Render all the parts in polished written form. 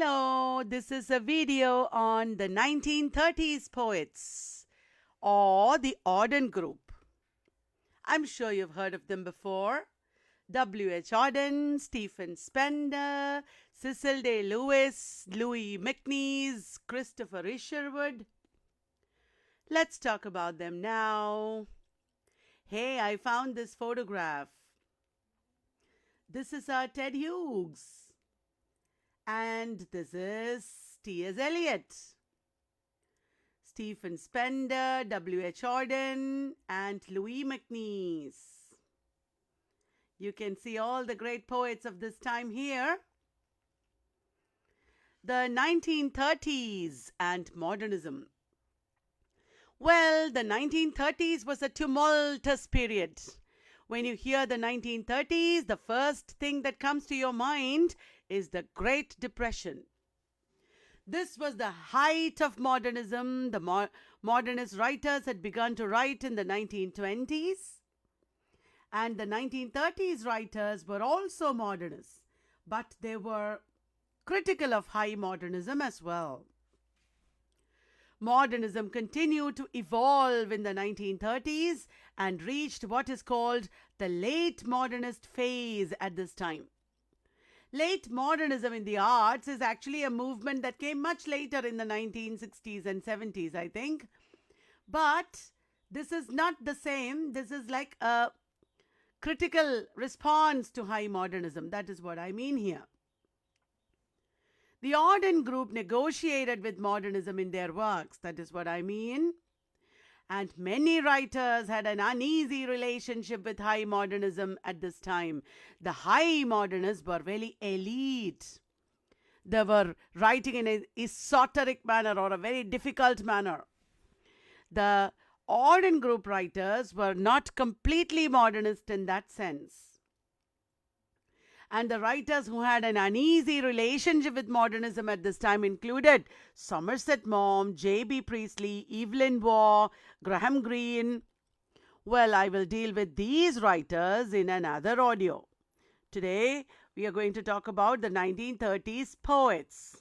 Hello, this is a video on the 1930s poets or the Auden group. I'm sure you've heard of them before. W.H. Auden, Stephen Spender, Cecil Day Lewis, Louis McNeice, Christopher Isherwood. Let's talk about them now. Hey, I found this photograph. This is our Ted Hughes. And this is T.S. Eliot, Stephen Spender, W.H. Auden, and Louis McNeice. You can see all the great poets of this time here. The 1930s and modernism. Well, the 1930s was a tumultuous period. When you hear the 1930s, the first thing that comes to your mind is the Great Depression. This was the height of modernism. The modernist writers had begun to write in the 1920s. And the 1930s writers were also modernists, but they were critical of high modernism as well. Modernism continued to evolve in the 1930s and reached what is called the late modernist phase at this time. Late modernism in the arts is actually a movement that came much later in the 1960s and 70s, I think. But this is not the same. This is like a critical response to high modernism. That is what I mean here. The Auden group negotiated with modernism in their works. That is what I mean. And many writers had an uneasy relationship with high modernism at this time. The high modernists were very elite. They were writing in an esoteric manner or a very difficult manner. The Auden group writers were not completely modernist in that sense. And the writers who had an uneasy relationship with modernism at this time included Somerset Maugham, J.B. Priestley, Evelyn Waugh, Graham Greene. Well, I will deal with these writers in another audio. Today, we are going to talk about the 1930s poets.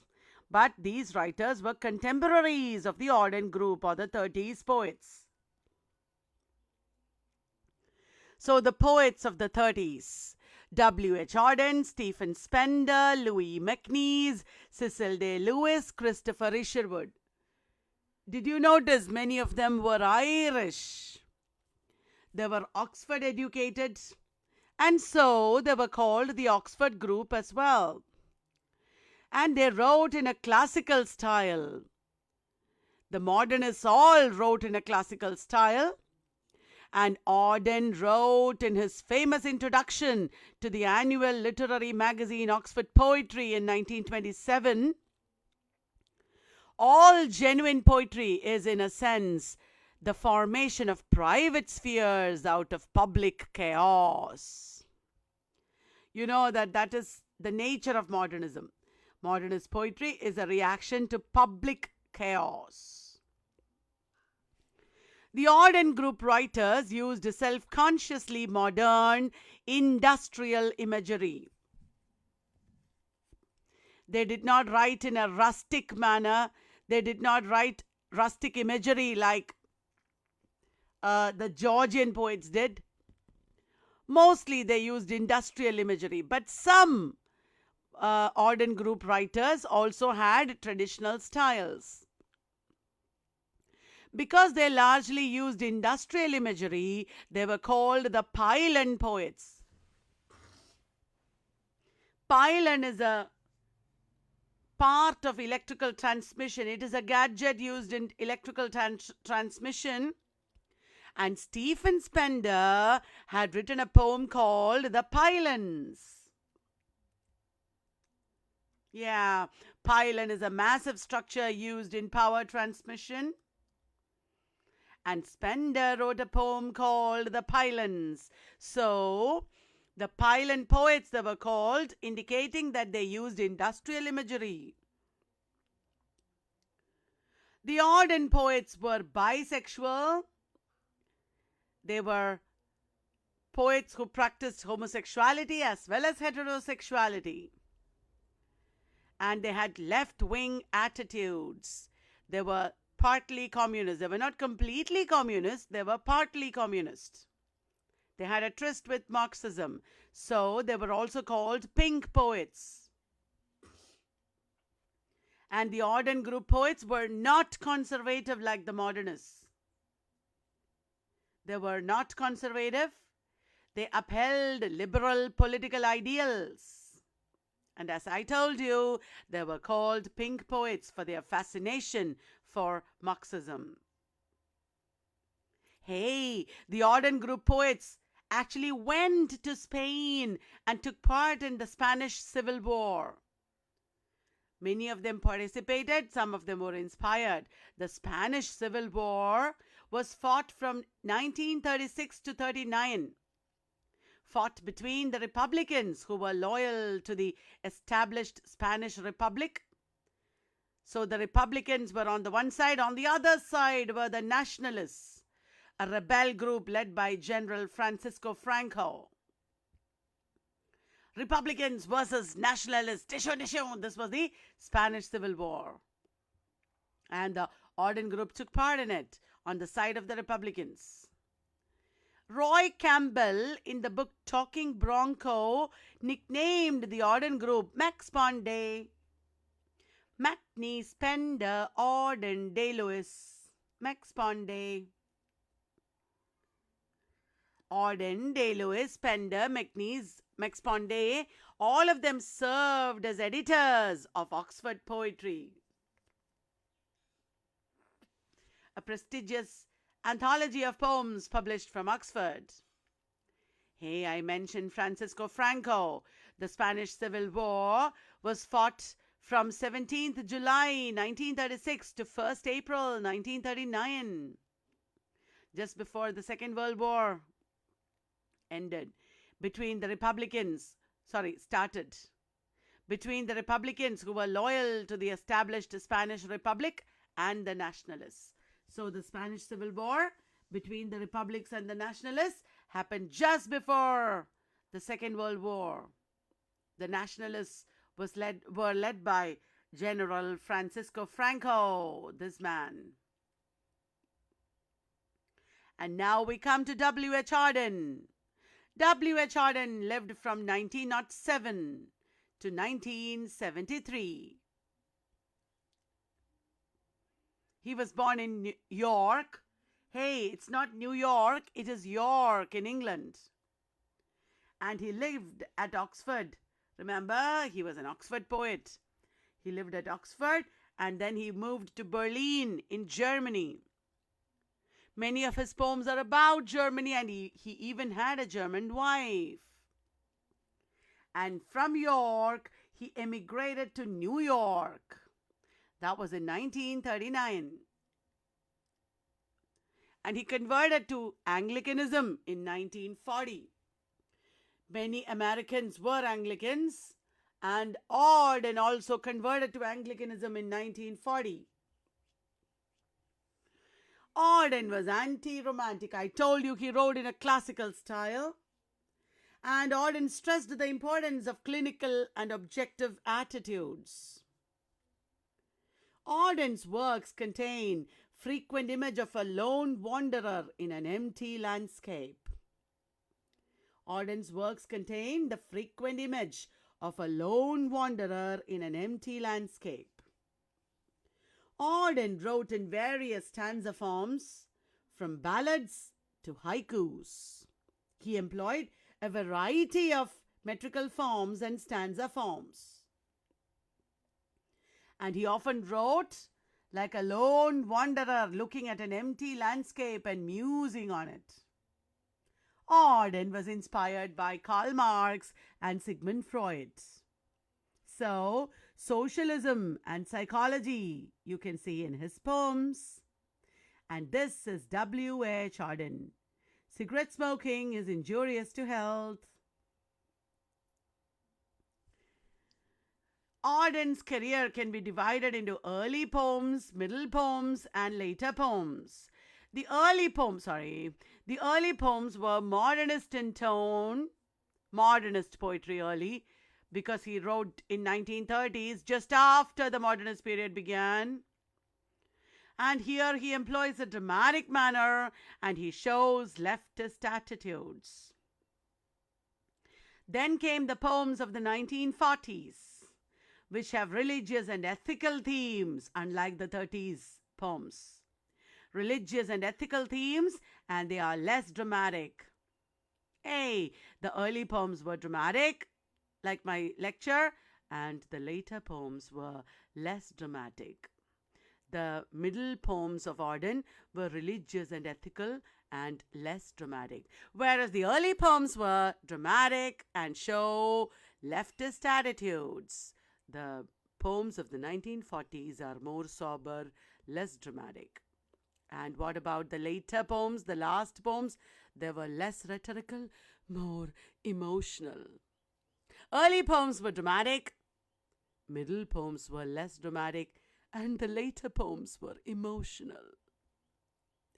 But these writers were contemporaries of the Auden group or the 30s poets. So, the poets of the 30s. W.H. Auden, Stephen Spender, Louis McNeice, Cecil Day Lewis, Christopher Isherwood. Did you notice many of them were Irish? They were Oxford educated, and so they were called the Oxford group as well. And they wrote in a classical style. The modernists all wrote in a classical style. And Auden wrote in his famous introduction to the annual literary magazine Oxford Poetry in 1927, all genuine poetry is, in a sense, the formation of private spheres out of public chaos. You know that is the nature of modernism. Modernist poetry is a reaction to public chaos. The Auden group writers used self-consciously modern industrial imagery. They did not write in a rustic manner. They did not write rustic imagery like the Georgian poets did. Mostly they used industrial imagery, but some Auden group writers also had traditional styles. Because they largely used industrial imagery, they were called the pylon poets. Pylon is a part of electrical transmission. It is a gadget used in electrical transmission. And Stephen Spender had written a poem called The Pylons. Yeah, pylon is a massive structure used in power transmission. And Spender wrote a poem called The Pylons. So, the pylon poets, they were called, indicating that they used industrial imagery. The Auden poets were bisexual. They were poets who practiced homosexuality as well as heterosexuality. and they had left-wing attitudes. They were partly communist. They were not completely communist, they were partly communist. They had a tryst with Marxism, so they were also called pink poets. And the Auden group poets were not conservative like the modernists. They were not conservative. They upheld liberal political ideals. And as I told you, they were called pink poets for their fascination for Marxism. Hey, the Auden group poets actually went to Spain and took part in the Spanish Civil War. Many of them participated, some of them were inspired. The Spanish Civil War was fought from 1936 to 39. Fought between the Republicans, who were loyal to the established Spanish Republic. So the Republicans were on the one side, on the other side were the Nationalists, a rebel group led by General Francisco Franco. Republicans versus Nationalists. This was the Spanish Civil War. And the Auden group took part in it on the side of the Republicans. Roy Campbell, in the book Talking Bronco, nicknamed the Auden group Max Ponday, McNeese, Pender, Auden, Day-Lewis, Max Ponday. Auden, Day-Lewis, Pender, McNeese, Max Ponday, all of them served as editors of Oxford Poetry, a prestigious anthology of poems published from Oxford. Hey, I mentioned Francisco Franco. The Spanish Civil War was fought from 17th July 1936 to 1st April 1939, just before the Second World War ended. Between the Republicans who were loyal to the established Spanish Republic and the Nationalists. So the Spanish Civil War between the Republics and the Nationalists happened just before the Second World War. The Nationalists were led by General Francisco Franco, this man. And now we come to W.H. Auden. W.H. Auden lived from 1907 to 1973. He was born in York. Hey, it's not New York, it is York in England. And he lived at Oxford. Remember, he was an Oxford poet. He lived at Oxford and then he moved to Berlin in Germany. Many of his poems are about Germany, and he even had a German wife. And from York, he emigrated to New York. That was in 1939. And he converted to Anglicanism in 1940. Many Americans were Anglicans, and Auden also converted to Anglicanism in 1940. Auden was anti-romantic. I told you he wrote in a classical style. And Auden stressed the importance of clinical and objective attitudes. Auden's works contain frequent image of a lone wanderer in an empty landscape. Auden's works contain the frequent image of a lone wanderer in an empty landscape. Auden wrote in various stanza forms, from ballads to haikus. He employed a variety of metrical forms and stanza forms. And he often wrote like a lone wanderer looking at an empty landscape and musing on it. Auden was inspired by Karl Marx and Sigmund Freud. So, socialism and psychology you can see in his poems. And this is W.H. Auden. Cigarette smoking is injurious to health. Auden's career can be divided into early poems, middle poems, and later poems. The early poems were modernist in tone, modernist poetry early, because he wrote in 1930s, just after the modernist period began. And here he employs a dramatic manner and he shows leftist attitudes. Then came the poems of the 1940s, which have religious and ethical themes, unlike the 30s poems. Religious and ethical themes, and they are less dramatic. Hey, the early poems were dramatic, like my lecture, and the later poems were less dramatic. The middle poems of Auden were religious and ethical and less dramatic, whereas the early poems were dramatic and show leftist attitudes. The poems of the 1940s are more sober, less dramatic. And what about the later poems, the last poems? They were less rhetorical, more emotional. Early poems were dramatic, middle poems were less dramatic, and the later poems were emotional.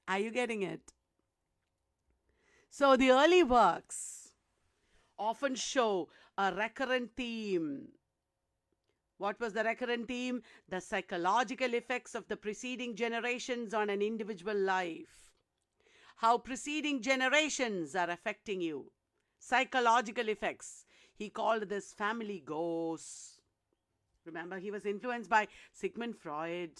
Are you getting it? So the early works often show a recurrent theme. What was the recurrent theme? The psychological effects of the preceding generations on an individual life. How preceding generations are affecting you. Psychological effects. He called this family ghosts. Remember, he was influenced by Sigmund Freud.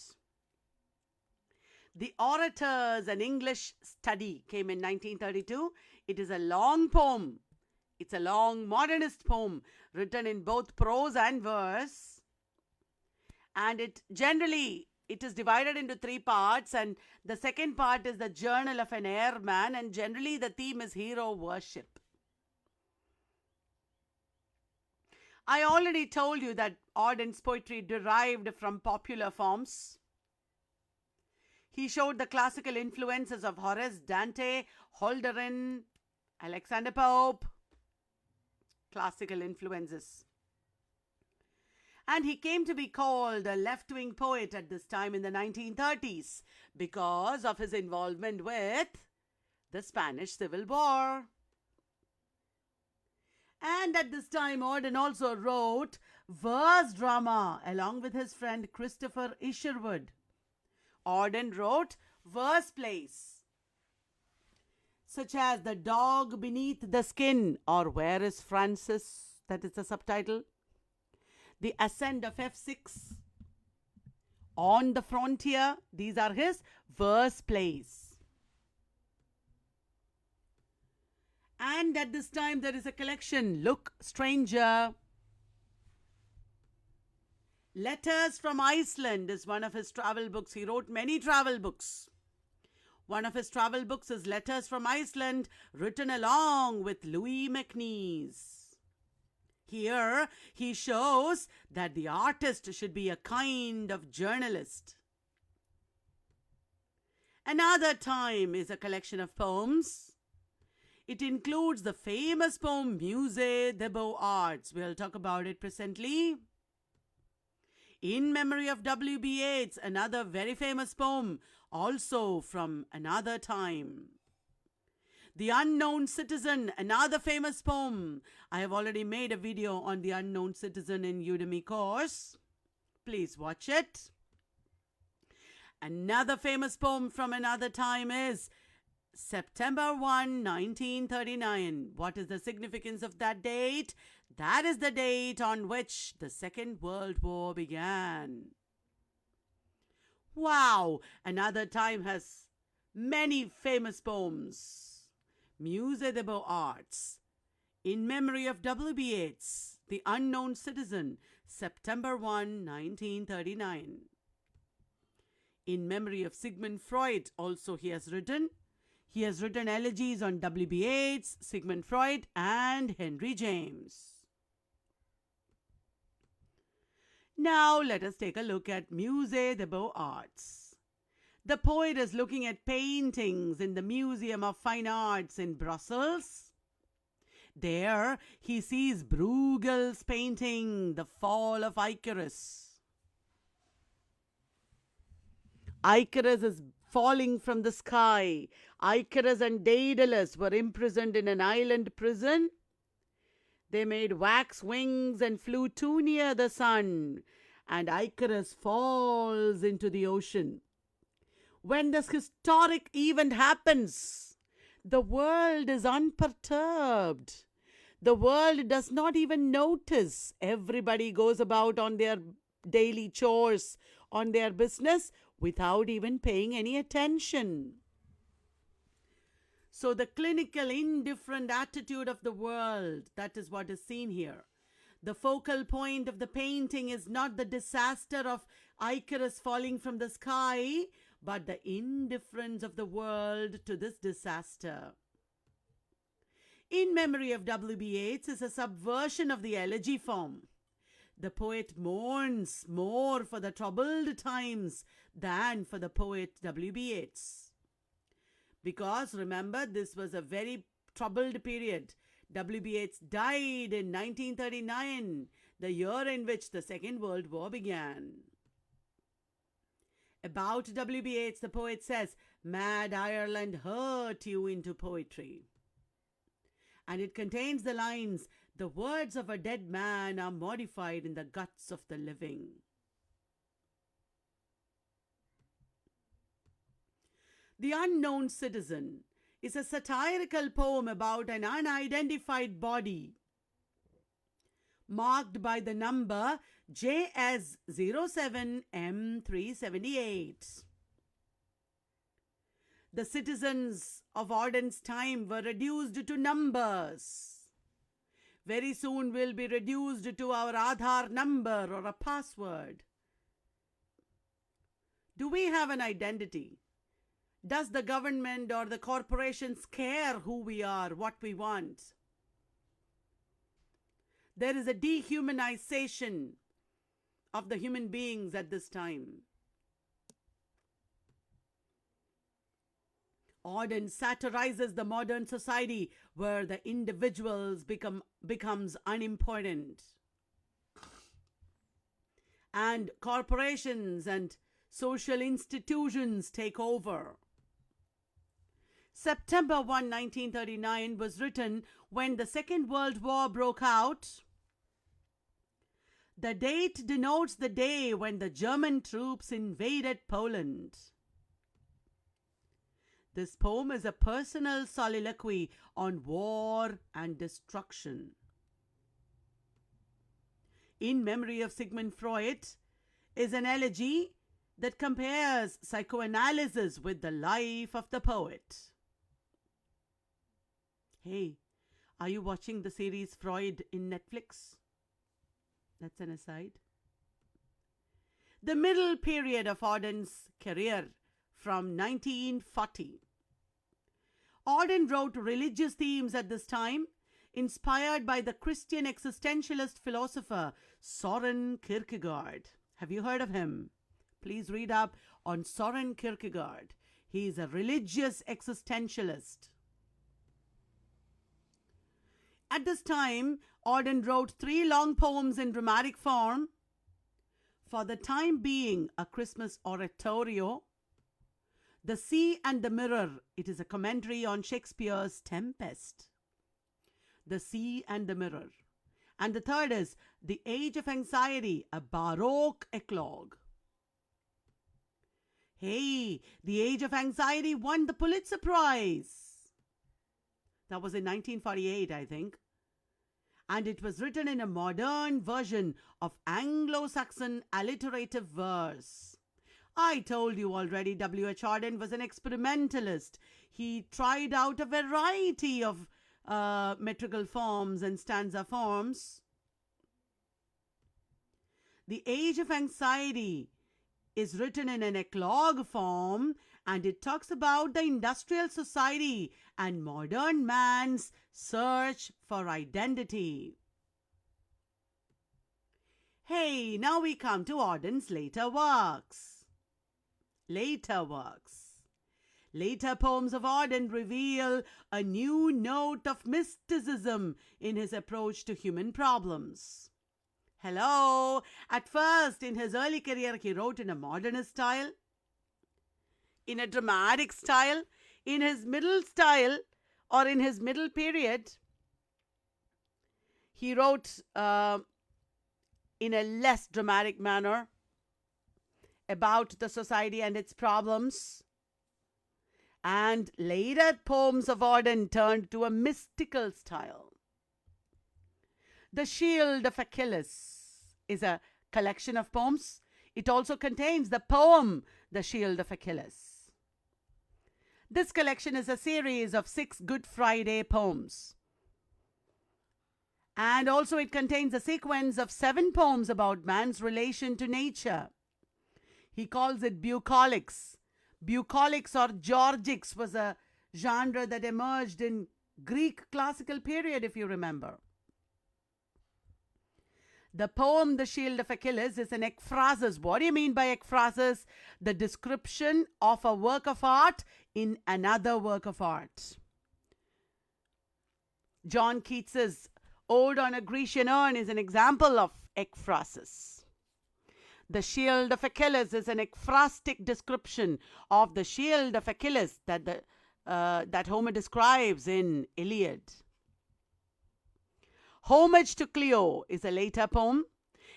The Orators, an English study, came in 1932. It is a long poem. It's a long modernist poem written in both prose and verse. And it is divided into 3 parts, and the second part is the journal of an airman, and generally the theme is hero worship. I already told you that Auden's poetry derived from popular forms. He showed the classical influences of Horace, Dante, Hölderlin, Alexander Pope. Classical influences. And he came to be called a left-wing poet at this time in the 1930s because of his involvement with the Spanish Civil War. And at this time, Auden also wrote verse drama along with his friend Christopher Isherwood. Auden wrote verse plays such as The Dog Beneath the Skin or Where is Francis? That is the subtitle. The Ascent of F6, On the Frontier. These are his verse plays. And at this time there is a collection, Look Stranger. Letters from Iceland is one of his travel books. He wrote many travel books. One of his travel books is Letters from Iceland, written along with Louis MacNeice. Here, he shows that the artist should be a kind of journalist. Another Time is a collection of poems. It includes the famous poem Musée des Beaux-Arts. We'll talk about it presently. In Memory of W.B. Yeats, another very famous poem, also from Another Time. The Unknown Citizen, another famous poem. I have already made a video on The Unknown Citizen in Udemy course. Please watch it. Another famous poem from Another Time is September 1, 1939. What is the significance of that date? That is the date on which the Second World War began. Wow! Another Time has many famous poems. Musée des Beaux-Arts, In Memory of W.B. Yeats, The Unknown Citizen, September 1, 1939. In memory of Sigmund Freud, also he has written. He has written elegies on W.B. Yeats, Sigmund Freud, and Henry James. Now let us take a look at Musée des Beaux-Arts. The poet is looking at paintings in the Museum of Fine Arts in Brussels. There he sees Bruegel's painting, The Fall of Icarus. Icarus is falling from the sky. Icarus and Daedalus were imprisoned in an island prison. They made wax wings and flew too near the sun, and Icarus falls into the ocean. When this historic event happens, the world is unperturbed. The world does not even notice. Everybody goes about on their daily chores, on their business, without even paying any attention. So, the clinical, indifferent attitude of the world, that is what is seen here. The focal point of the painting is not the disaster of Icarus falling from the sky, but the indifference of the world to this disaster. In Memory of W.B. Yeats is a subversion of the elegy form. The poet mourns more for the troubled times than for the poet W.B. Yeats. Because remember, this was a very troubled period. W.B. Yeats died in 1939, the year in which the Second World War began. About W.B. Yeats, the poet says, "Mad Ireland hurt you into poetry." And it contains the lines, "The words of a dead man are modified in the guts of the living." The Unknown Citizen is a satirical poem about an unidentified body marked by the number JS07M378. The citizens of Auden's time were reduced to numbers. Very soon will be reduced to our Aadhaar number or a password. Do we have an identity? Does the government or the corporations care who we are, what we want? There is a dehumanization of the human beings at this time. Auden satirizes the modern society where the individuals becomes unimportant. And corporations and social institutions take over. September 1, 1939 was written when the Second World War broke out. The date denotes the day when the German troops invaded Poland. This poem is a personal soliloquy on war and destruction. In Memory of Sigmund Freud is an elegy that compares psychoanalysis with the life of the poet. Hey, are you watching the series Freud in Netflix? That's an aside. The middle period of Auden's career from 1940. Auden wrote religious themes at this time, inspired by the Christian existentialist philosopher Soren Kierkegaard. Have you heard of him? Please read up on Soren Kierkegaard. He is a religious existentialist. At this time, Auden wrote 3 long poems in dramatic form. For the Time Being, a Christmas oratorio. The Sea and the Mirror, it is a commentary on Shakespeare's Tempest. The Sea and the Mirror. And the third is The Age of Anxiety, a Baroque eclogue. Hey, The Age of Anxiety won the Pulitzer Prize. That was in 1948, I think. And it was written in a modern version of Anglo-Saxon alliterative verse. I told you already W.H. Auden was an experimentalist. He tried out a variety of metrical forms and stanza forms. The Age of Anxiety is written in an eclogue form, and it talks about the industrial society and modern man's search for identity. Hey, now we come to Auden's later works. Later poems of Auden reveal a new note of mysticism in his approach to human problems. Hello! At first, in his early career, he wrote in a modernist style, in a dramatic style, in his middle style, or in his middle period. He wrote in a less dramatic manner about the society and its problems. And later poems of Auden turned to a mystical style. The Shield of Achilles is a collection of poems. It also contains the poem, The Shield of Achilles. This collection is a series of 6 Good Friday poems. And also it contains a sequence of 7 poems about man's relation to nature. He calls it bucolics. Bucolics or Georgics was a genre that emerged in Greek classical period, if you remember. The poem The Shield of Achilles is an ekphrasis. What do you mean by ekphrasis? The description of a work of art in another work of art. John Keats's Ode on a Grecian Urn is an example of ekphrasis. The Shield of Achilles is an ekphrastic description of the shield of Achilles that Homer describes in Iliad. Homage to Clio is a later poem.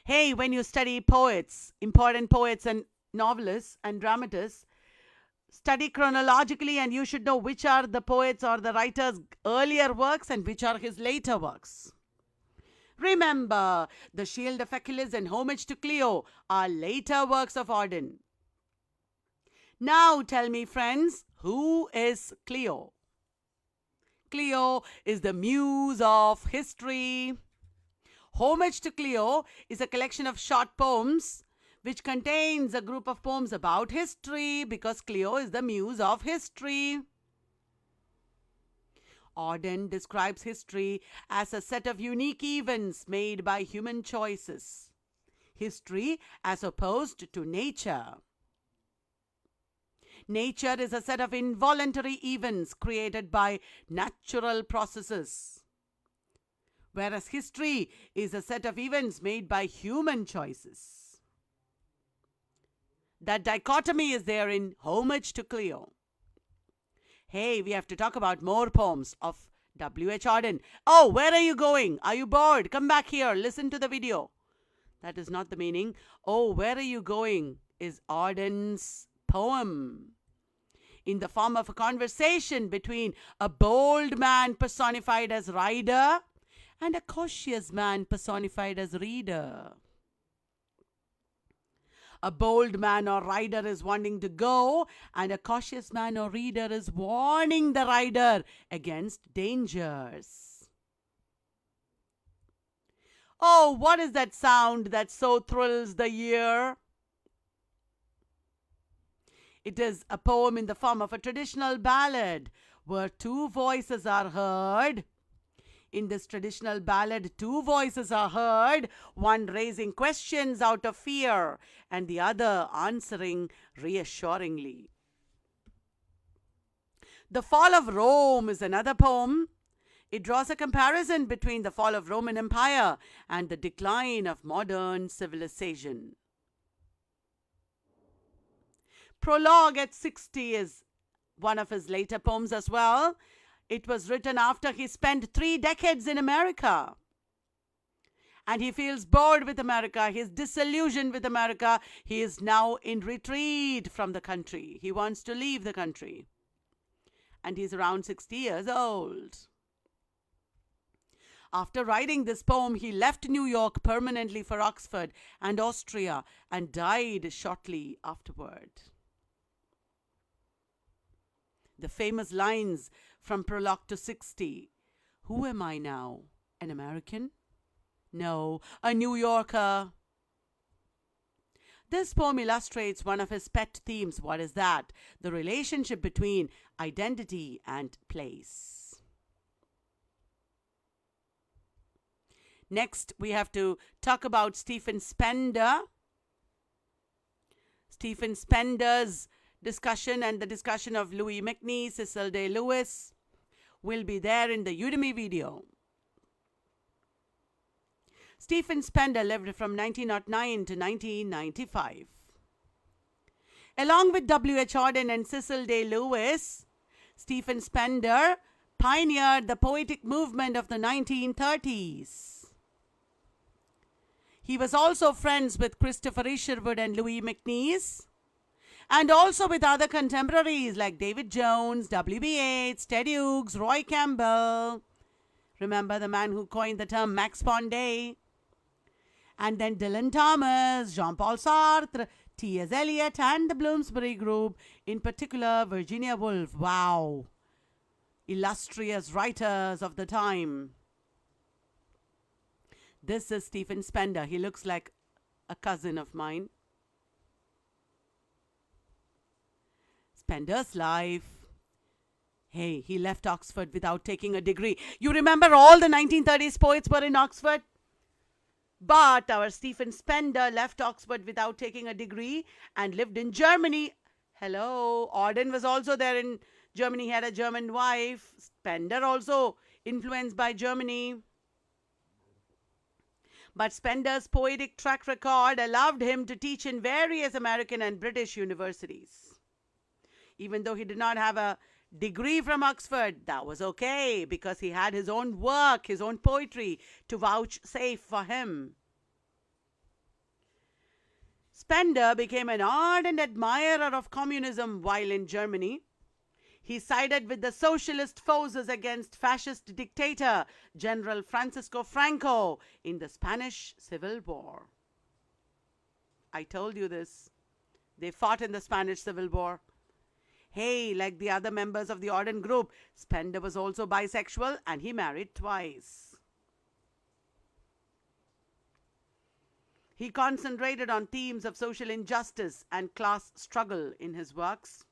Hey, when you study poets, important poets and novelists and dramatists, study chronologically and you should know which are the poets or the writer's earlier works and which are his later works. Remember, The Shield of Achilles and Homage to Clio are later works of Auden. Now tell me, friends, who is Clio? Clio is the muse of history. Homage to Clio is a collection of short poems which contains a group of poems about history because Clio is the muse of history. Auden describes history as a set of unique events made by human choices. History as opposed to nature. Nature is a set of involuntary events created by natural processes, whereas history is a set of events made by human choices. That dichotomy is there in Homage to Clio. Hey, we have to talk about more poems of W.H. Auden. Oh, where are you going? Are you bored? Come back here. Listen to the video. That is not the meaning. Oh, where are you going is Auden's poem in the form of a conversation between a bold man personified as rider and a cautious man personified as reader. A bold man or rider is wanting to go, and a cautious man or reader is warning the rider against dangers. Oh, what is that sound that so thrills the ear? It is a poem in the form of a traditional ballad where 2 voices are heard. In this traditional ballad, 2 voices are heard, one raising questions out of fear and the other answering reassuringly. The Fall of Rome is another poem. It draws a comparison between the fall of Roman Empire and the decline of modern civilization. Prologue at 60 is one of his later poems as well. It was written after he spent 3 decades in America. And he feels bored with America. He's disillusioned with America. He is now in retreat from the country. He wants to leave the country. And he's around 60 years old. After writing this poem, he left New York permanently for Oxford and Austria and died shortly afterward. The famous lines from Prologue to 60. Who am I now? An American? No, a New Yorker. This poem illustrates one of his pet themes. What is that? The relationship between identity and place. Next, we have to talk about Stephen Spender. Stephen Spender's discussion and the discussion of Louis McNee, Cecil Day Lewis will be there in the Udemy video. Stephen Spender lived from 1909 to 1995. Along with W.H. Auden and Cecil Day Lewis, Stephen Spender pioneered the poetic movement of the 1930s. He was also friends with Christopher Isherwood and Louis MacNeice, and also with other contemporaries like David Jones, W.B. Yeats, Ted Hughes, Roy Campbell. Remember the man who coined the term Max Ponday? And then Dylan Thomas, Jean-Paul Sartre, T.S. Eliot, and the Bloomsbury Group, in particular Virginia Woolf. Wow! Illustrious writers of the time. This is Stephen Spender. He looks like a cousin of mine. Spender's life. Hey, he left Oxford without taking a degree. You remember all the 1930s poets were in Oxford? But our Stephen Spender left Oxford without taking a degree and lived in Germany. Hello, Auden was also there in Germany. He had a German wife. Spender also influenced by Germany. But Spender's poetic track record allowed him to teach in various American and British universities. Even though he did not have a degree from Oxford, that was okay because he had his own work, his own poetry to vouchsafe for him. Spender became an ardent admirer of communism while in Germany. He sided with the socialist forces against fascist dictator General Francisco Franco in the Spanish Civil War. I told you this. They fought in the Spanish Civil War. Hey, like the other members of the Auden group, Spender was also bisexual and he married twice. He concentrated on themes of social injustice and class struggle in his works.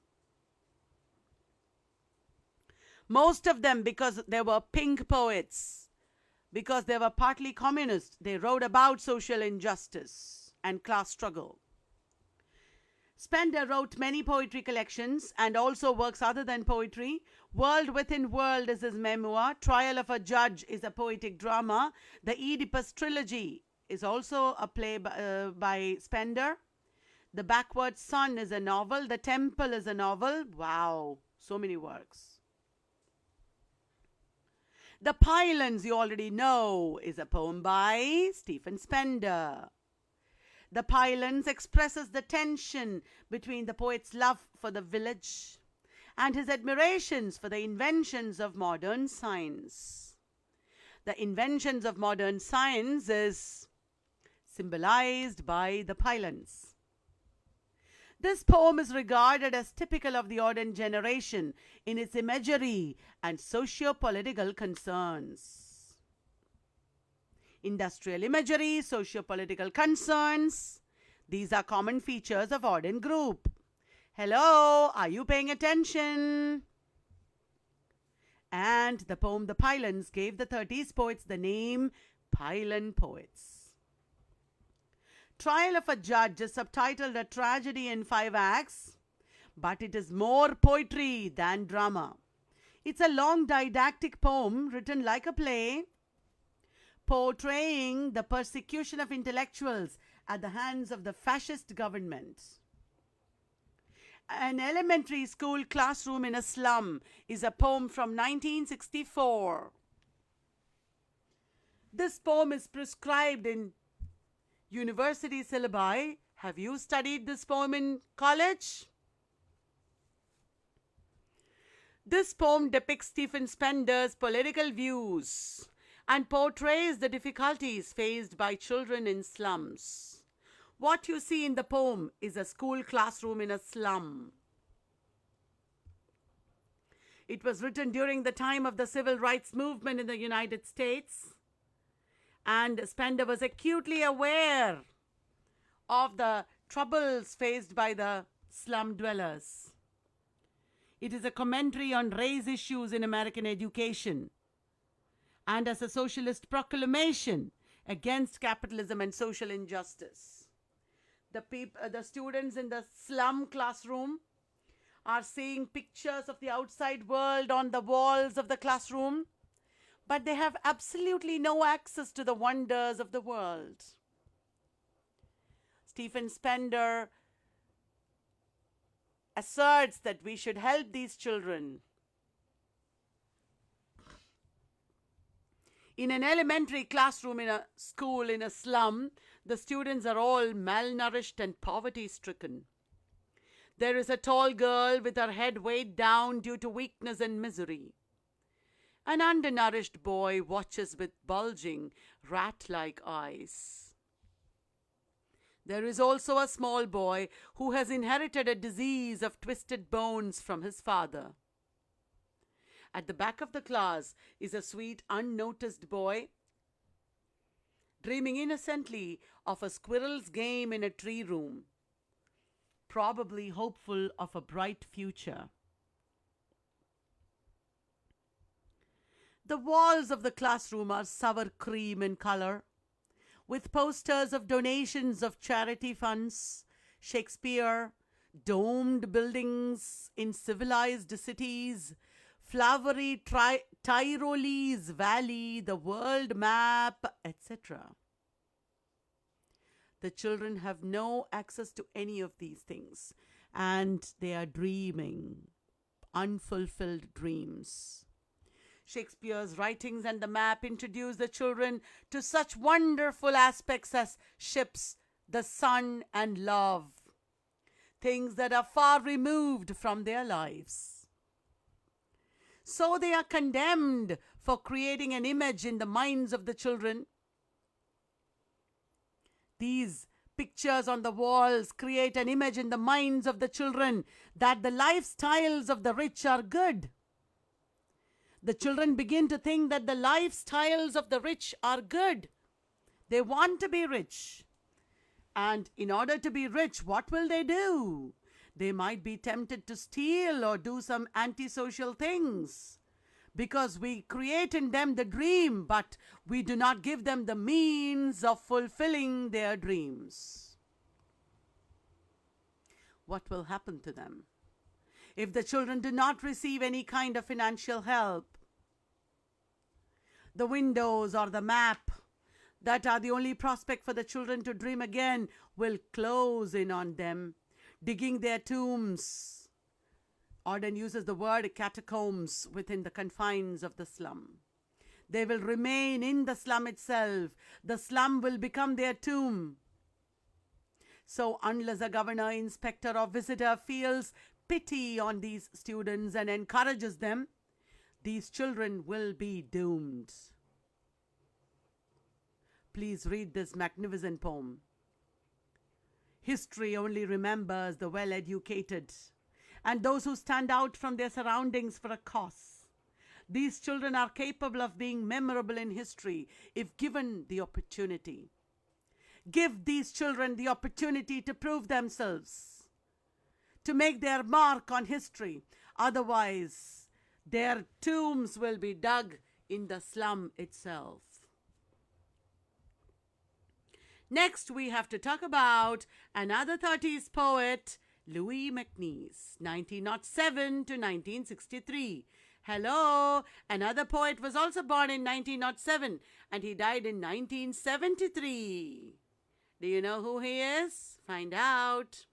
Most of them, because they were pink poets, because they were partly communist, they wrote about social injustice and class struggle. Spender wrote many poetry collections and also works other than poetry. World Within World is his memoir. Trial of a Judge is a poetic drama. The Oedipus Trilogy is also a play by Spender. The Backward Sun is a novel. The Temple is a novel. Wow, so many works. The Pylons, you already know, is a poem by Stephen Spender. The Pylons expresses the tension between the poet's love for the village and his admirations for the inventions of modern science. The inventions of modern science is symbolized by the Pylons. This poem is regarded as typical of the Auden generation in its imagery and socio-political concerns. Industrial imagery, socio-political concerns. These are common features of Auden group. Hello, are you paying attention? And the poem The Pylons gave the 30s poets the name Pylon Poets. Trial of a Judge is subtitled A Tragedy in 5 Acts, but it is more poetry than drama. It's a long didactic poem written like a play, portraying the persecution of intellectuals at the hands of the fascist government. An Elementary School Classroom in a Slum is a poem from 1964. This poem is prescribed in university syllabi. Have you studied this poem in college? This poem depicts Stephen Spender's political views and portrays the difficulties faced by children in slums. What you see in the poem is a school classroom in a slum. It was written during the time of the civil rights movement in the United States, and Spender was acutely aware of the troubles faced by the slum dwellers. It is a commentary on race issues in American education and as a socialist proclamation against capitalism and social injustice. The students in the slum classroom are seeing pictures of the outside world on the walls of the classroom, but they have absolutely no access to the wonders of the world. Stephen Spender asserts that we should help these children. In an elementary classroom in a school in a slum, The students are all malnourished and poverty-stricken. There is a tall girl with her head weighed down due to weakness and misery. An undernourished boy watches with bulging, rat-like eyes. There is also a small boy who has inherited a disease of twisted bones from his father. At the back of the class is a sweet, unnoticed boy dreaming innocently of a squirrel's game in a tree room, probably hopeful of a bright future. The walls of the classroom are sour cream in color, with posters of donations of charity funds, Shakespeare, domed buildings in civilized cities, flowery Tyrolese valley, the world map, etc. The children have no access to any of these things, and they are dreaming unfulfilled dreams. Shakespeare's writings and the map introduce the children to such wonderful aspects as ships, the sun, and love, things that are far removed from their lives. So they are condemned for creating an image in the minds of the children. These pictures on the walls create an image in the minds of the children that the lifestyles of the rich are good. The children begin to think that the lifestyles of the rich are good. They want to be rich. And in order to be rich, what will they do? They might be tempted to steal or do some antisocial things, because we create in them the dream, but we do not give them the means of fulfilling their dreams. What will happen to them? If the children do not receive any kind of financial help, the windows or the map that are the only prospect for the children to dream again will close in on them, digging their tombs. Auden uses the word catacombs within the confines of the slum. They will remain in the slum itself. The slum will become their tomb. So unless a governor, inspector, or visitor feels pity on these students and encourages them, these children will be doomed. Please read this magnificent poem. History only remembers the well-educated and those who stand out from their surroundings for a cause. These children are capable of being memorable in history if given the opportunity. Give these children the opportunity to prove themselves, to make their mark on history. Otherwise, their tombs will be dug in the slum itself. Next, we have to talk about another 30s poet, Louis MacNeice, 1907 to 1963. Hello, another poet was also born in 1907 and he died in 1973. Do you know who he is? Find out.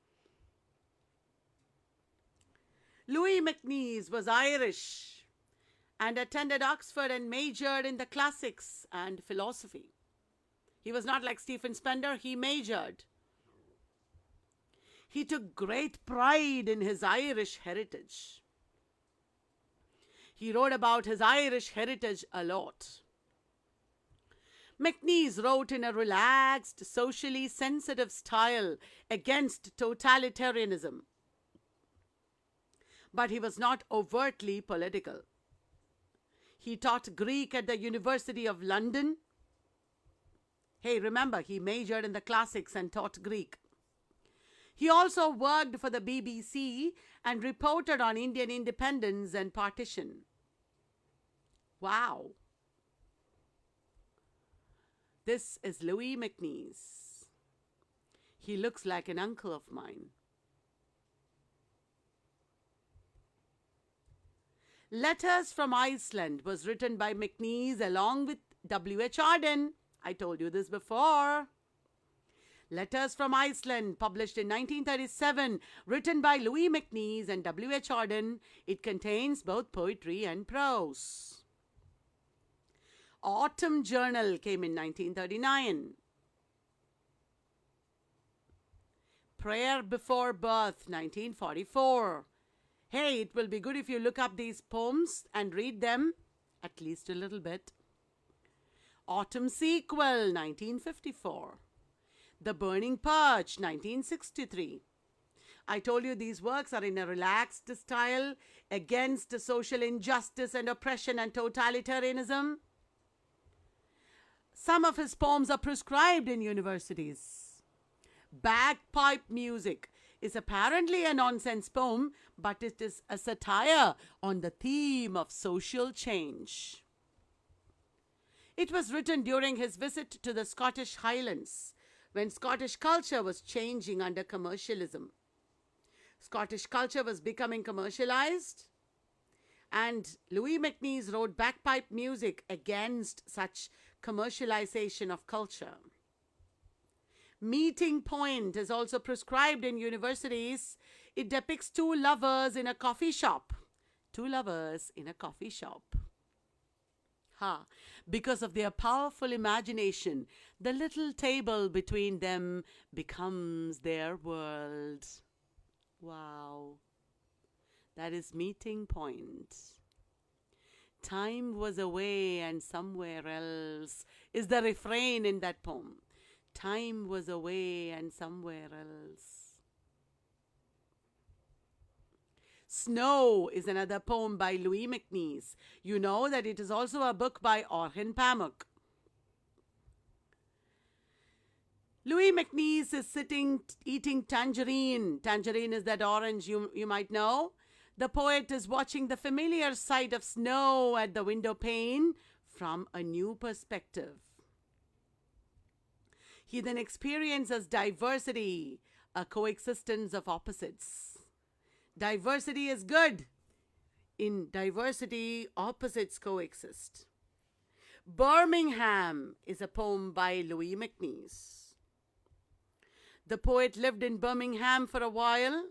Louis MacNeice was Irish and attended Oxford and majored in the classics and philosophy. He was not like Stephen Spender, he majored. He took great pride in his Irish heritage. He wrote about his Irish heritage a lot. MacNeice wrote in a relaxed, socially sensitive style against totalitarianism. But he was not overtly political. He taught Greek at the University of London. Hey, remember, he majored in the classics and taught Greek. He also worked for the BBC and reported on Indian independence and partition. Wow. This is Louis MacNeice. He looks like an uncle of mine. Letters from Iceland was written by MacNeice along with W.H. Auden. I told you this before. Letters from Iceland, published in 1937, written by Louis MacNeice and W.H. Auden. It contains both poetry and prose. Autumn Journal came in 1939. Prayer Before Birth, 1944. Hey, it will be good if you look up these poems and read them, at least a little bit. Autumn Sequel, 1954. The Burning Perch, 1963. I told you these works are in a relaxed style against social injustice and oppression and totalitarianism. Some of his poems are prescribed in universities. Bagpipe Music is apparently a nonsense poem, but it is a satire on the theme of social change. It was written during his visit to the Scottish Highlands, when Scottish culture was changing under commercialism. Scottish culture was becoming commercialized, and Louis MacNeice wrote bagpipe music against such commercialization of culture. Meeting Point is also prescribed in universities. It depicts two lovers in a coffee shop. Two lovers in a coffee shop. Because of their powerful imagination, the little table between them becomes their world. Wow. That is Meeting Point. Time was away and somewhere else is the refrain in that poem. Time was away and somewhere else. Snow is another poem by Louis MacNeice. You know that it is also a book by Orhan Pamuk. Louis MacNeice is sitting eating tangerine. Tangerine is that orange you might know. The poet is watching the familiar sight of snow at the window pane from a new perspective. He then experiences diversity, a coexistence of opposites. Diversity is good. In diversity, opposites coexist. Birmingham is a poem by Louis MacNeice. The poet lived in Birmingham for a while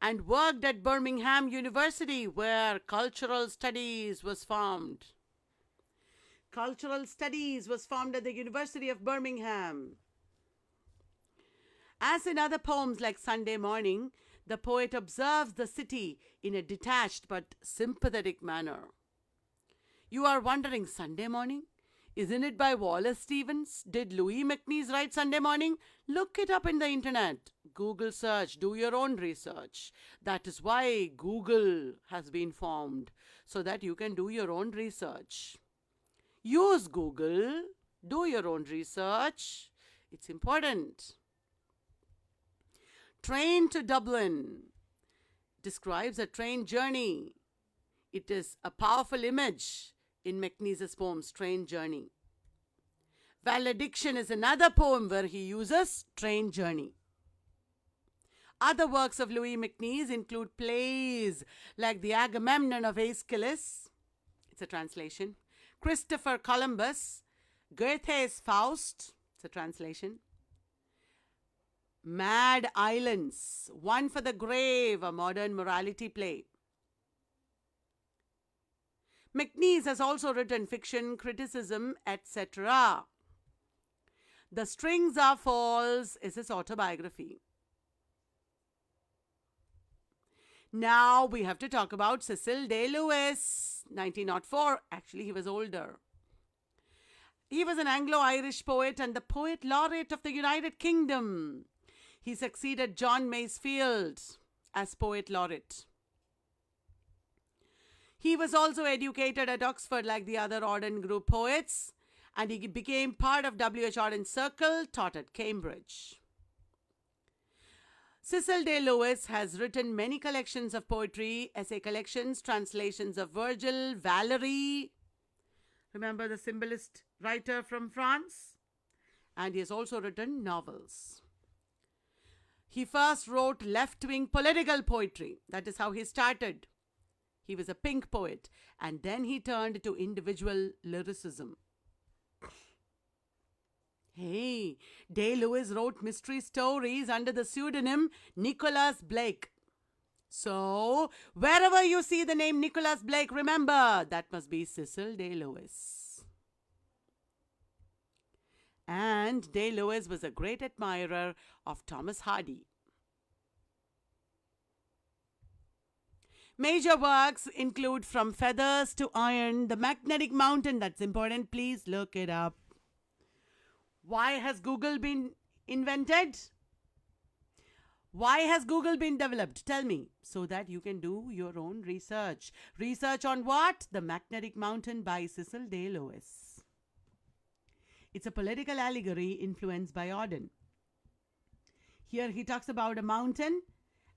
and worked at Birmingham University, where cultural studies was formed. Cultural studies was formed at the University of Birmingham. As in other poems like Sunday Morning, the poet observes the city in a detached but sympathetic manner. You are wondering, Sunday Morning? Isn't it by Wallace Stevens? Did Louis MacNeice write Sunday Morning? Look it up in the internet. Google search. Do your own research. That is why Google has been formed, so that you can do your own research. Use Google. Do your own research. It's important. Train to Dublin describes a train journey. It is a powerful image in MacNeice's poems, Train Journey. Valediction is another poem where he uses train journey. Other works of Louis MacNeice include plays like The Agamemnon of Aeschylus, it's a translation, Christopher Columbus, Goethe's Faust, it's a translation, Mad Islands, One for the Grave, a modern morality play. MacNeice has also written fiction, criticism, etc. The Strings Are False is his autobiography. Now we have to talk about Cecil Day Lewis, 1904. Actually, he was older. He was an Anglo-Irish poet and the poet laureate of the United Kingdom. He succeeded John Masefield as poet laureate. He was also educated at Oxford like the other Auden Group poets, and he became part of W.H. Auden's circle, taught at Cambridge. Cecil Day Lewis has written many collections of poetry, essay collections, translations of Virgil, Valery. Remember the symbolist writer from France? And he has also written novels. He first wrote left-wing political poetry. That is how he started. He was a pink poet, and then he turned to individual lyricism. Hey, Day-Lewis wrote mystery stories under the pseudonym Nicholas Blake. So, wherever you see the name Nicholas Blake, remember, that must be Cecil Day-Lewis. And Day-Lewis was a great admirer of Thomas Hardy. Major works include From Feathers to Iron, The Magnetic Mountain. That's important. Please look it up. Why has Google been invented? Why has Google been developed? Tell me. So that you can do your own research. Research on what? The Magnetic Mountain by Cecil Day Lewis. It's a political allegory influenced by Auden. Here he talks about a mountain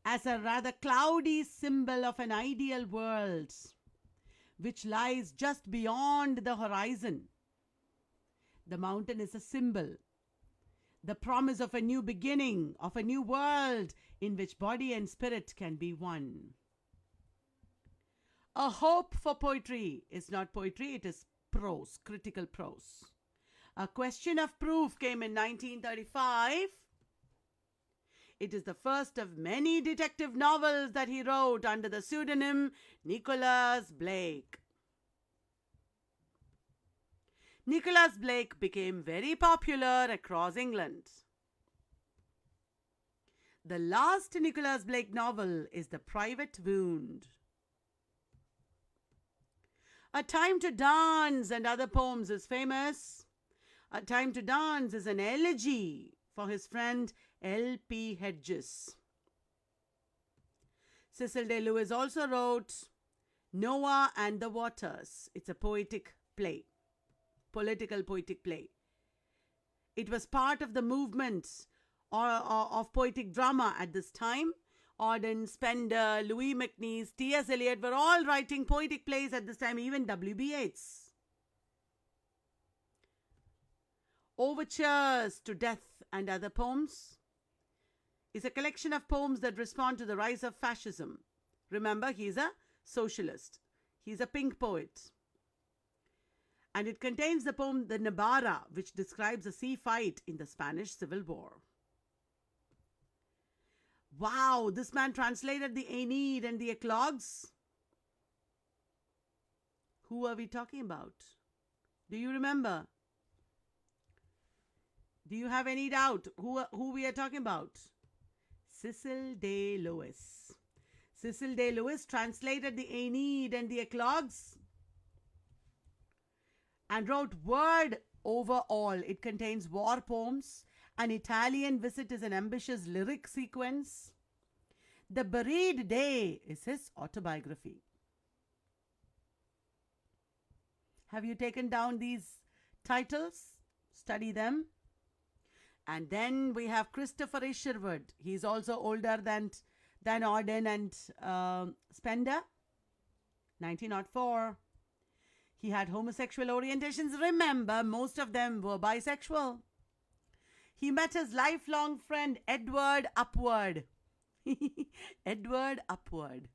as a rather cloudy symbol of an ideal world which lies just beyond the horizon. The mountain is a symbol, the promise of a new beginning, of a new world in which body and spirit can be one. A hope for poetry is not poetry, it is prose, critical prose. A Question of Proof came in 1935. It is the first of many detective novels that he wrote under the pseudonym Nicholas Blake. Nicholas Blake became very popular across England. The last Nicholas Blake novel is The Private Wound. A Time to Dance and Other Poems is famous. A Time to Dance is an elegy for his friend L.P. Hedges. Cecil Day Lewis also wrote Noah and the Waters. It's a poetic play, political poetic play. It was part of the movement of poetic drama at this time. Auden, Spender, Louis MacNeice, T.S. Eliot were all writing poetic plays at this time, even W.B. Yeats. Overtures to Death and Other Poems is a collection of poems that respond to the rise of fascism. Remember, he's a socialist. He's a pink poet. And it contains the poem The Nabara, which describes a sea fight in the Spanish Civil War. Wow, this man translated the Aeneid and the Eclogues. Who are we talking about? Do you remember? Do you have any doubt who we are talking about? Cecil Day Lewis. Cecil Day Lewis translated the Aeneid and the Eclogues and wrote Word Over All. It contains war poems. An Italian Visit is an ambitious lyric sequence. The Buried Day is his autobiography. Have you taken down these titles? Study them. And then we have Christopher Isherwood. He's also older than Auden and Spender. 1904. He had homosexual orientations. Remember, most of them were bisexual. He met his lifelong friend Edward Upward. Edward Upward.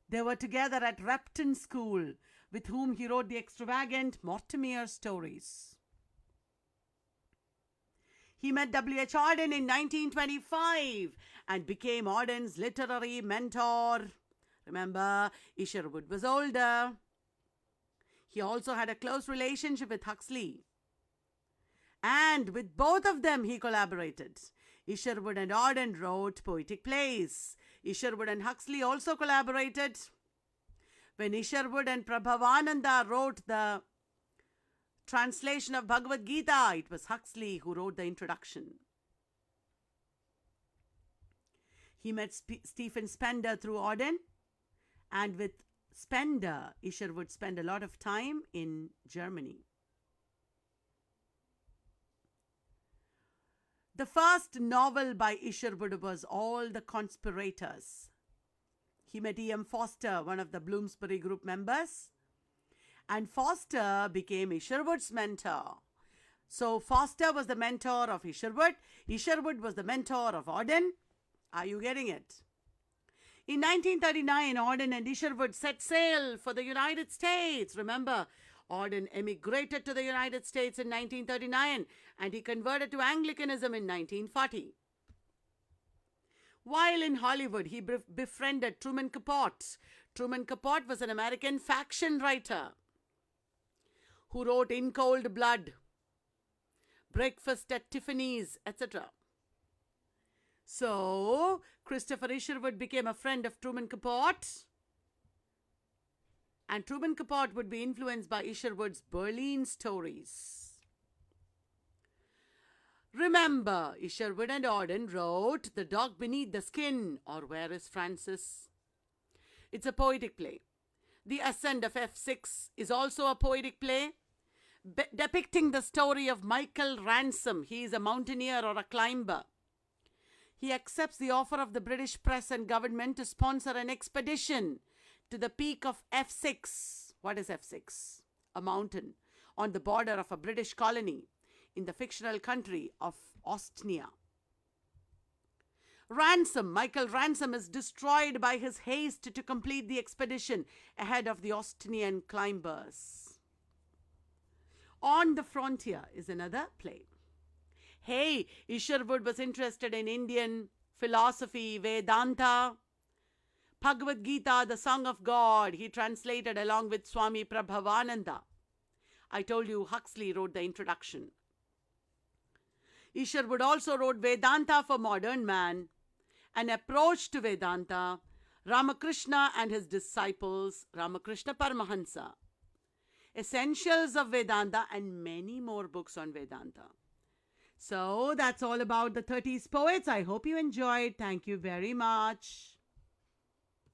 They were together at Repton School, with whom he wrote the extravagant Mortimer stories. He met W.H. Auden in 1925 and became Auden's literary mentor. Remember, Isherwood was older. He also had a close relationship with Huxley. And with both of them he collaborated. Isherwood and Auden wrote poetic plays. Isherwood and Huxley also collaborated. When Isherwood and Prabhavananda wrote the translation of Bhagavad Gita, it was Huxley who wrote the introduction. He met Stephen Spender through Auden, and with Spender, Isherwood spent a lot of time in Germany. The first novel by Isherwood was All the Conspirators. He met E.M. Foster, one of the Bloomsbury Group members, and Foster became Isherwood's mentor. So Foster was the mentor of Isherwood. Isherwood was the mentor of Auden. Are you getting it? In 1939, Auden and Isherwood set sail for the United States. Remember, Auden emigrated to the United States in 1939 and he converted to Anglicanism in 1940. While in Hollywood, he befriended Truman Capote. Truman Capote was an American faction writer who wrote In Cold Blood, Breakfast at Tiffany's, etc. So, Christopher Isherwood became a friend of Truman Capote, and Truman Capote would be influenced by Isherwood's Berlin stories. Remember, Isherwood and Auden wrote The Dog Beneath the Skin, or Where is Francis? It's a poetic play. The Ascent of F6 is also a poetic play depicting the story of Michael Ransom. He is a mountaineer or a climber. He accepts the offer of the British press and government to sponsor an expedition to the peak of F6. What is F6? A mountain on the border of a British colony in the fictional country of Ostnia. Michael Ransom, is destroyed by his haste to complete the expedition ahead of the Ostnian climbers. On the Frontier is another play. Hey, Isherwood was interested in Indian philosophy, Vedanta, Bhagavad Gita, the Song of God. He translated along with Swami Prabhavananda. I told you Huxley wrote the introduction. Isherwood also wrote Vedanta for Modern Man, An Approach to Vedanta, Ramakrishna and His Disciples, Ramakrishna Paramahansa, Essentials of Vedanta, and many more books on Vedanta. So that's all about the 30s poets. I hope you enjoyed. Thank you very much.